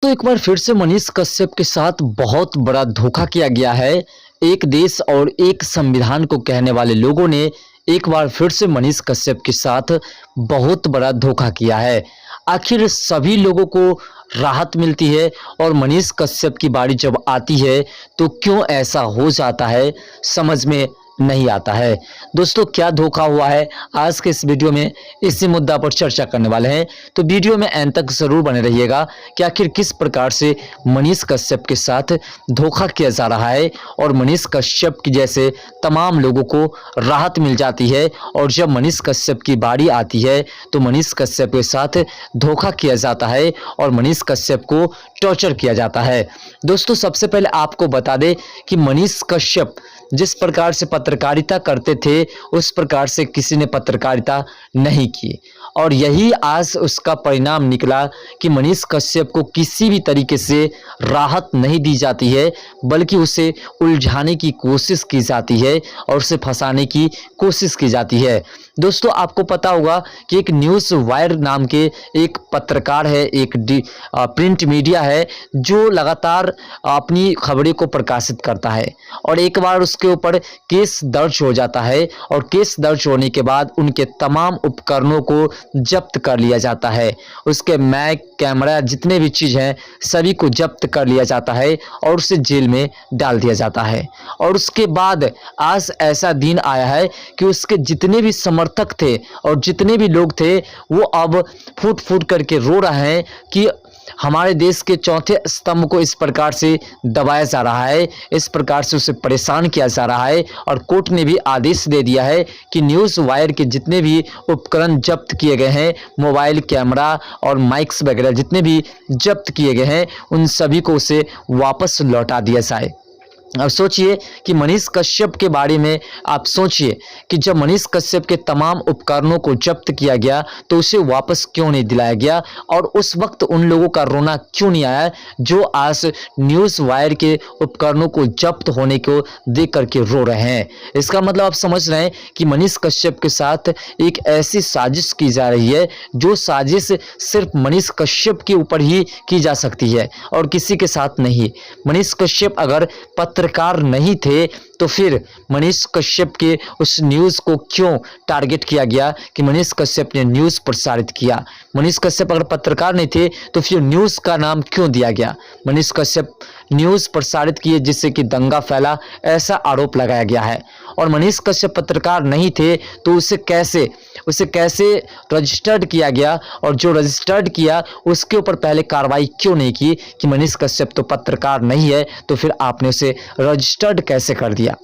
तो एक बार फिर से मनीष कश्यप के साथ बहुत बड़ा धोखा किया गया है। एक देश और एक संविधान को कहने वाले लोगों ने एक बार फिर से मनीष कश्यप के साथ बहुत बड़ा धोखा किया है। आखिर सभी लोगों को राहत मिलती है और मनीष कश्यप की बारी जब आती है तो क्यों ऐसा हो जाता है, समझ में नहीं आता है। दोस्तों, क्या धोखा हुआ है, आज के इस वीडियो में इसी मुद्दा पर चर्चा करने वाले हैं। तो वीडियो में एंड तक जरूर बने रहिएगा कि आखिर किस प्रकार से मनीष कश्यप के साथ धोखा किया जा रहा है और मनीष कश्यप की जैसे तमाम लोगों को राहत मिल जाती है, और जब मनीष कश्यप की बारी आती है तो मनीष कश्यप के साथ धोखा किया जाता है और मनीष कश्यप को टॉर्चर किया जाता है। दोस्तों, सबसे पहले आपको बता दें कि मनीष कश्यप जिस प्रकार से पत्रकारिता करते थे उस प्रकार से किसी ने पत्रकारिता नहीं की, और यही आज उसका परिणाम निकला कि मनीष कश्यप को किसी भी तरीके से राहत नहीं दी जाती है, बल्कि उसे उलझाने की कोशिश की जाती है और उसे फंसाने की कोशिश की जाती है। दोस्तों, आपको पता होगा कि एक न्यूज़ वायर नाम के एक पत्रकार है, एक प्रिंट मीडिया है जो लगातार अपनी खबरें को प्रकाशित करता है, और एक बार उसके ऊपर केस दर्ज हो जाता है, और केस दर्ज होने के बाद उनके तमाम उपकरणों को जब्त कर लिया जाता है। उसके मैक, कैमरा, जितने भी चीज़ हैं सभी को जब्त कर लिया जाता है और उसे जेल में डाल दिया जाता है। और उसके बाद आज ऐसा दिन आया है कि उसके जितने भी समर्थक थे और जितने भी लोग थे वो अब फूट फूट करके रो रहे हैं कि हमारे देश के चौथे स्तंभ को इस प्रकार से दबाया जा रहा है, इस प्रकार से उसे परेशान किया जा रहा है। और कोर्ट ने भी आदेश दे दिया है कि न्यूज़ वायर के जितने भी उपकरण जब्त किए गए हैं, मोबाइल, कैमरा और माइक्स वगैरह जितने भी जब्त किए गए हैं, उन सभी को उसे वापस लौटा दिया जाए। अब सोचिए कि मनीष कश्यप के बारे में आप सोचिए कि जब मनीष कश्यप के तमाम उपकरणों को जब्त किया गया तो उसे वापस क्यों नहीं दिलाया गया, और उस वक्त उन लोगों का रोना क्यों नहीं आया जो आज न्यूज़ वायर के उपकरणों को जब्त होने को देख करके रो रहे हैं। इसका मतलब आप समझ रहे हैं कि मनीष कश्यप के साथ एक ऐसी साजिश की जा रही है जो साजिश सिर्फ मनीष कश्यप के ऊपर ही की जा सकती है और किसी के साथ नहीं। मनीष कश्यप अगर पत्रकार नहीं थे तो फिर मनीष कश्यप के उस न्यूज़ को क्यों टारगेट किया गया कि मनीष कश्यप ने न्यूज़ प्रसारित किया। मनीष कश्यप अगर पत्रकार नहीं थे तो फिर न्यूज़ का नाम क्यों दिया गया। मनीष कश्यप न्यूज़ प्रसारित किए जिससे कि दंगा फैला, ऐसा आरोप लगाया गया है। और मनीष कश्यप पत्रकार नहीं थे तो उसे कैसे रजिस्टर्ड किया गया, और जो रजिस्टर्ड किया उसके ऊपर पहले कार्रवाई क्यों नहीं की कि मनीष कश्यप तो पत्रकार नहीं है तो फिर आपने उसे रजिस्टर्ड कैसे कर दिया।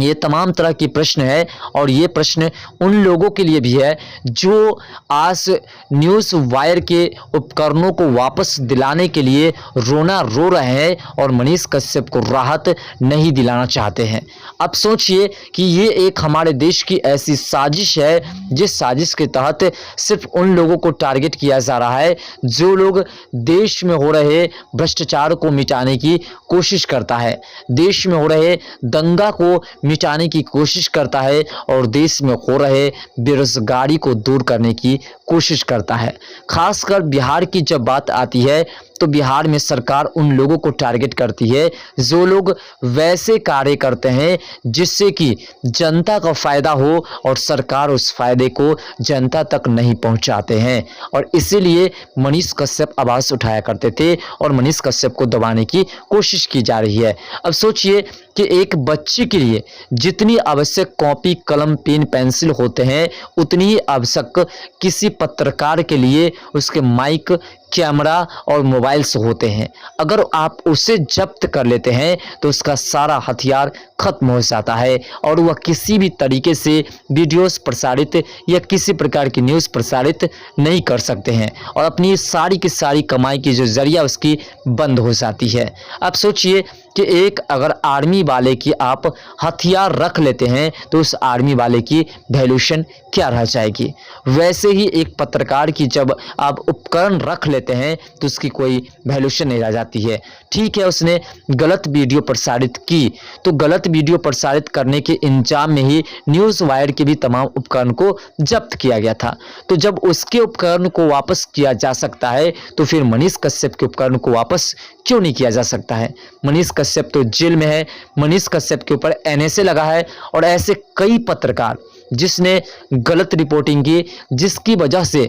ये तमाम तरह की प्रश्न है, और ये प्रश्न उन लोगों के लिए भी है जो आज न्यूज़ वायर के उपकरणों को वापस दिलाने के लिए रोना रो रहे हैं और मनीष कश्यप को राहत नहीं दिलाना चाहते हैं। अब सोचिए कि ये एक हमारे देश की ऐसी साजिश है जिस साजिश के तहत सिर्फ उन लोगों को टारगेट किया जा रहा है जो लोग देश में हो रहे भ्रष्टाचार को मिटाने की कोशिश करता है, देश में हो रहे दंगा को मिटाने की कोशिश करता है, और देश में हो रहे बेरोजगारी को दूर करने की कोशिश करता है। खासकर बिहार की जब बात आती है तो बिहार में सरकार उन लोगों को टारगेट करती है जो लोग वैसे कार्य करते हैं जिससे कि जनता का फायदा हो और सरकार उस फायदे को जनता तक नहीं पहुंचाते हैं। और इसीलिए मनीष कश्यप आवाज उठाया करते थे और मनीष कश्यप को दबाने की कोशिश की जा रही है। अब सोचिए कि एक बच्चे के लिए जितनी आवश्यक कॉपी, कलम, पेन, पेंसिल होते हैं उतनी ही आवश्यक किसी पत्रकार के लिए उसके माइक, कैमरा और मोबाइल्स होते हैं। अगर आप उसे जब्त कर लेते हैं तो उसका सारा हथियार खत्म हो जाता है और वह किसी भी तरीके से वीडियोस प्रसारित या किसी प्रकार की न्यूज़ प्रसारित नहीं कर सकते हैं, और अपनी सारी की सारी कमाई की जो जरिया उसकी बंद हो जाती है। आप सोचिए कि एक अगर आर्मी वाले की आप हथियार रख लेते हैं तो उस आर्मी वाले की वैल्यूएशन क्या रह जाएगी। वैसे ही एक पत्रकार की जब आप उपकरण रख लेते देते हैं तो उसकी कोई वैल्यूशन नहीं रह जाती है। ठीक है, उसने गलत वीडियो प्रसारित की तो गलत वीडियो प्रसारित करने के इंजाम में ही न्यूज़ वायर के भी तमाम उपकरण को जब्त किया गया था। तो जब उसके उपकरण को वापस किया जा सकता है तो फिर मनीष कश्यप के उपकरण को वापस क्यों नहीं किया जा सकता है? मनीष कश्यप तो जेल में है, मनीष कश्यप के ऊपर एनएसए लगा है और ऐसे कई पत्रकार जिसने गलत रिपोर्टिंग की, जिसकी वजह से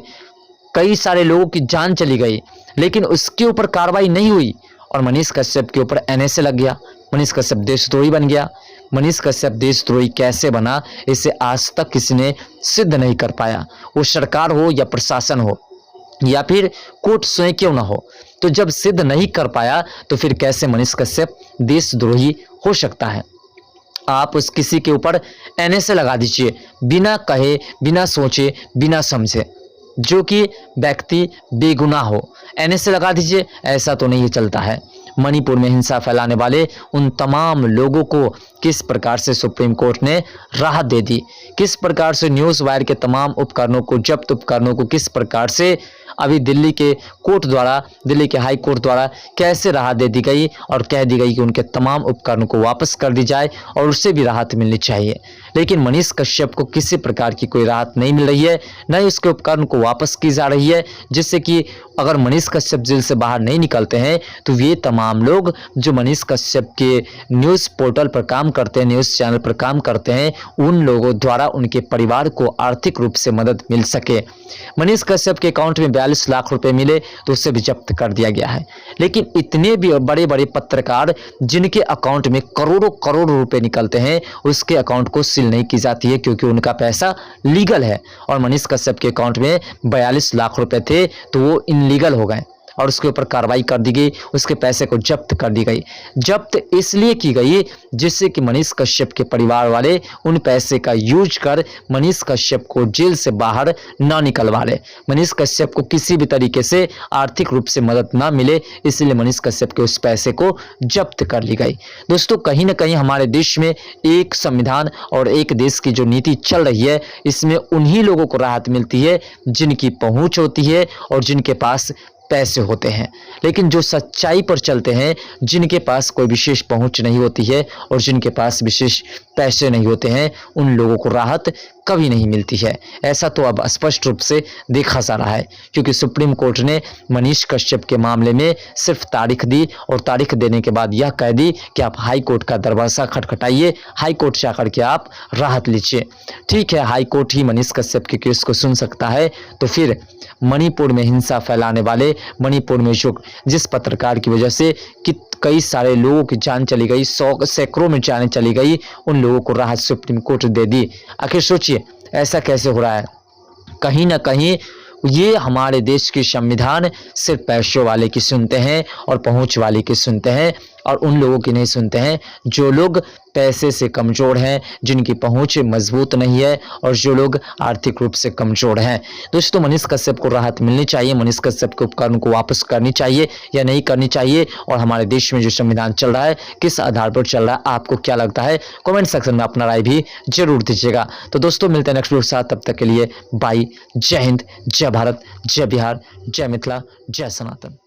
कई सारे लोगों की जान चली गई, लेकिन उसके ऊपर कार्रवाई नहीं हुई और मनीष कश्यप के ऊपर एनएसए लग गया। मनीष कश्यप देशद्रोही बन गया। मनीष कश्यप देशद्रोही कैसे बना, इसे आज तक किसी ने सिद्ध नहीं कर पाया, वो सरकार हो या प्रशासन हो या फिर कोर्ट स्वयं क्यों ना हो। तो जब सिद्ध नहीं कर पाया तो फिर कैसे मनीष कश्यप देशद्रोही हो सकता है? आप उस किसी के ऊपर एनएसए लगा दीजिए बिना कहे, बिना सोचे, बिना समझे, जो कि व्यक्ति बेगुनाह हो, एनएसए लगा दीजिए। ऐसा तो नहीं चलता है। मणिपुर में हिंसा फैलाने वाले उन तमाम लोगों को किस प्रकार से सुप्रीम कोर्ट ने राहत दे दी, किस प्रकार से न्यूज़ वायर के तमाम उपकरणों को, जब्त उपकरणों को किस प्रकार से अभी दिल्ली के कोर्ट द्वारा, दिल्ली के हाई कोर्ट द्वारा कैसे राहत दे दी गई और कह दी गई कि उनके तमाम उपकरणों को वापस कर दी जाए और उससे भी राहत मिलनी चाहिए। लेकिन मनीष कश्यप को किसी प्रकार की कोई राहत नहीं मिल रही है, न ही उसके उपकरण को वापस की जा रही है, जिससे कि अगर मनीष कश्यप जेल से बाहर नहीं निकलते हैं तो ये तमाम लोग जो मनीष कश्यप के न्यूज़ पोर्टल पर काम करते हैं, न्यूज़ चैनल पर काम करते हैं, उन लोगों द्वारा उनके परिवार को आर्थिक रूप से मदद मिल सके। मनीष कश्यप के अकाउंट में 42 लाख रुपए मिले तो उसे भी जब्त कर दिया गया है। लेकिन इतने भी बड़े बड़े पत्रकार जिनके अकाउंट में करोड़ों करोड़ों रुपए निकलते हैं, उसके अकाउंट को सील नहीं की जाती है क्योंकि उनका पैसा लीगल है। और मनीष कश्यप के अकाउंट में 42 लाख रुपए थे तो वो इनलीगल हो गए और उसके ऊपर कार्रवाई कर दी गई, उसके पैसे को जब्त कर दी गई। जब्त इसलिए की गई जिससे कि मनीष कश्यप के परिवार वाले उन पैसे का यूज कर मनीष कश्यप को जेल से बाहर ना निकलवा ले, मनीष कश्यप को किसी भी तरीके से आर्थिक रूप से मदद ना मिले, इसलिए मनीष कश्यप के उस पैसे को जब्त कर ली गई। दोस्तों, कहीं ना कहीं हमारे देश में एक संविधान और एक देश की जो नीति चल रही है, इसमें उन्हीं लोगों को राहत मिलती है जिनकी पहुंच होती है और जिनके पास पैसे होते हैं। लेकिन जो सच्चाई पर चलते हैं, जिनके पास कोई विशेष पहुंच नहीं होती है और जिनके पास विशेष पैसे नहीं होते हैं, उन लोगों को राहत कभी नहीं मिलती है। ऐसा तो अब स्पष्ट रूप से देखा जा रहा है क्योंकि सुप्रीम कोर्ट ने मनीष कश्यप के मामले में सिर्फ तारीख दी और तारीख देने के बाद यह कह दी कि आप हाई कोर्ट का दरवाज़ा खटखटाइए, हाई कोर्ट जाकर के आप राहत लीजिए। ठीक है, हाई कोर्ट ही मनीष कश्यप के केस को सुन सकता है, तो फिर मणिपुर में हिंसा फैलाने वाले, मणिपुर में जिस पत्रकार की वजह से कई सारे लोगों की जान चली गई, सैकड़ों में जानें चली गई, उन लोगों को राहत सुप्रीम कोर्ट दे दी। आखिर सोचिए ऐसा कैसे हो रहा है? कहीं ना कहीं ये हमारे देश की संविधान सिर्फ पैसों वाले की सुनते हैं और पहुंच वाले की सुनते हैं और उन लोगों की नहीं सुनते हैं जो लोग पैसे से कमज़ोर हैं, जिनकी पहुंच मजबूत नहीं है और जो लोग आर्थिक रूप से कमज़ोर हैं। दोस्तों, मनीष कश्यप को राहत मिलनी चाहिए, मनीष कश्यप के उपकरण को वापस करनी चाहिए या नहीं करनी चाहिए, और हमारे देश में जो संविधान चल रहा है किस आधार पर चल रहा है, आपको क्या लगता है? कमेंट सेक्शन में अपना राय भी जरूर दीजिएगा। तो दोस्तों, मिलते हैं नेक्स्ट वीडियो के साथ, तब तक के लिए बाय। जय हिंद, जय भारत, जय बिहार, जय मिथिला, जय सनातन।